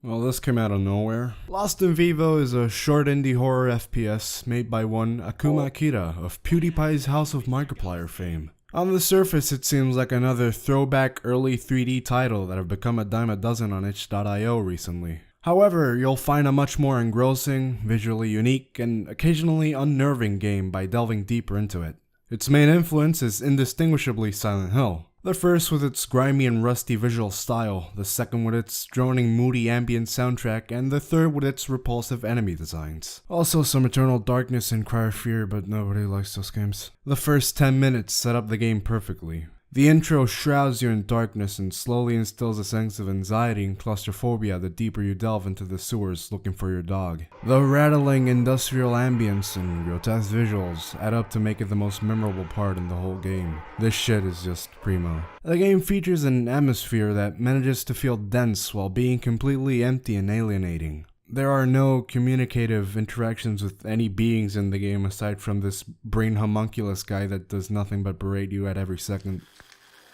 Well, this came out of nowhere. Lost in Vivo is a short indie horror FPS made by one Akuma Akira of PewDiePie's House of Markiplier fame. On the surface, it seems like another throwback early 3D title that have become a dime a dozen on itch.io recently. However, you'll find a much more engrossing, visually unique, and occasionally unnerving game by delving deeper into it. Its main influence is indistinguishably Silent Hill. The first with its grimy and rusty visual style, the second with its droning moody ambient soundtrack, and the third with its repulsive enemy designs. Also some Eternal Darkness and Cry of Fear, but nobody likes those games. The first 10 minutes set up the game perfectly. The intro shrouds you in darkness and slowly instills a sense of anxiety and claustrophobia the deeper you delve into the sewers looking for your dog. The rattling industrial ambience and grotesque visuals add up to make it the most memorable part in the whole game. This shit is just primo. The game features an atmosphere that manages to feel dense while being completely empty and alienating. There are no communicative interactions with any beings in the game aside from this brain homunculus guy that does nothing but berate you at every second.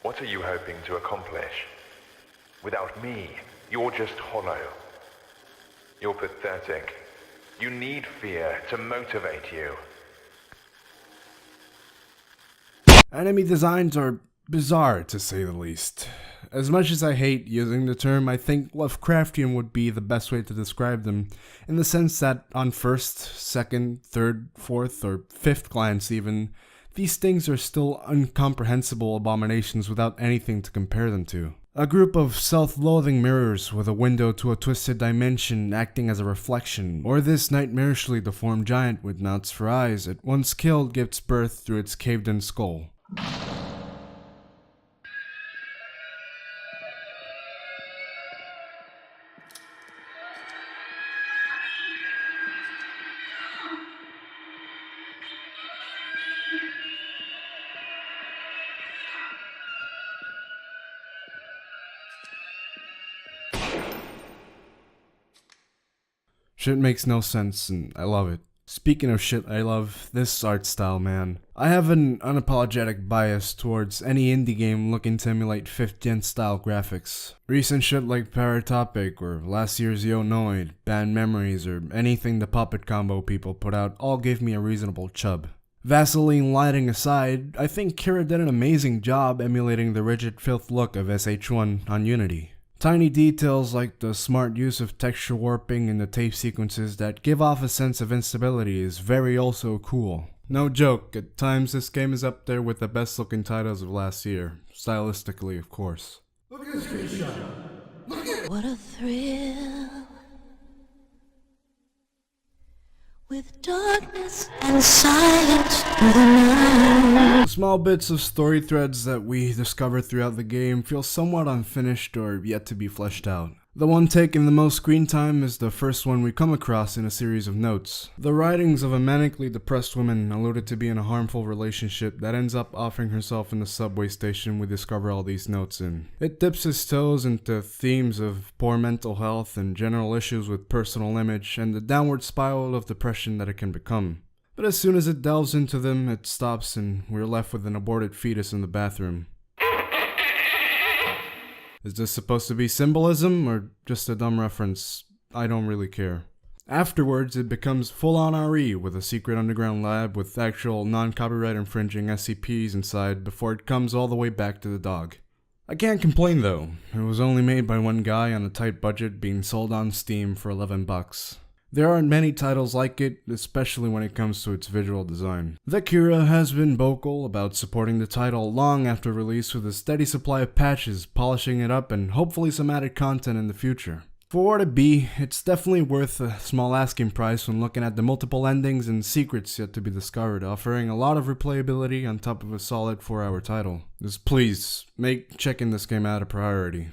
What are you hoping to accomplish? Without me, you're just hollow. You're pathetic. You need fear to motivate you. Enemy designs are bizarre, to say the least. As much as I hate using the term, I think Lovecraftian would be the best way to describe them, in the sense that on first, second, third, fourth, or fifth glance even, these things are still incomprehensible abominations without anything to compare them to. A group of self-loathing mirrors with a window to a twisted dimension acting as a reflection, or this nightmarishly deformed giant with mouths for eyes it once killed gives birth through its caved-in skull. Shit makes no sense, and I love it. Speaking of shit I love, this art style, man. I have an unapologetic bias towards any indie game looking to emulate 5th gen style graphics. Recent shit like Paratopic or last year's Yonoid, Bad Memories, or anything the Puppet Combo people put out all gave me a reasonable chub. Vaseline lighting aside, I think Kira did an amazing job emulating the rigid filth look of SH1 on Unity. Tiny details like the smart use of texture warping in the tape sequences that give off a sense of instability is very also cool. No joke, at times this game is up there with the best looking titles of last year, stylistically of course. Look at this screenshot. Look at it. What a thrill. With darkness and silence through the night. The small bits of story threads that we discover throughout the game feel somewhat unfinished or yet to be fleshed out. The one taking the most screen time is the first one we come across in a series of notes. The writings of a manically depressed woman alluded to be in a harmful relationship that ends up offering herself in the subway station we discover all these notes in. It dips its toes into themes of poor mental health and general issues with personal image and the downward spiral of depression that it can become. But as soon as it delves into them, it stops and we're left with an aborted fetus in the bathroom. Is this supposed to be symbolism or just a dumb reference? I don't really care. Afterwards, it becomes full-on RE with a secret underground lab with actual non-copyright infringing SCPs inside before it comes all the way back to the dog. I can't complain though. It was only made by one guy on a tight budget being sold on Steam for $11. There aren't many titles like it, especially when it comes to its visual design. The Kira has been vocal about supporting the title long after release with a steady supply of patches, polishing it up, and hopefully some added content in the future. For what it be, it's definitely worth a small asking price when looking at the multiple endings and secrets yet to be discovered, offering a lot of replayability on top of a solid 4-hour title. Just please, make checking this game out a priority.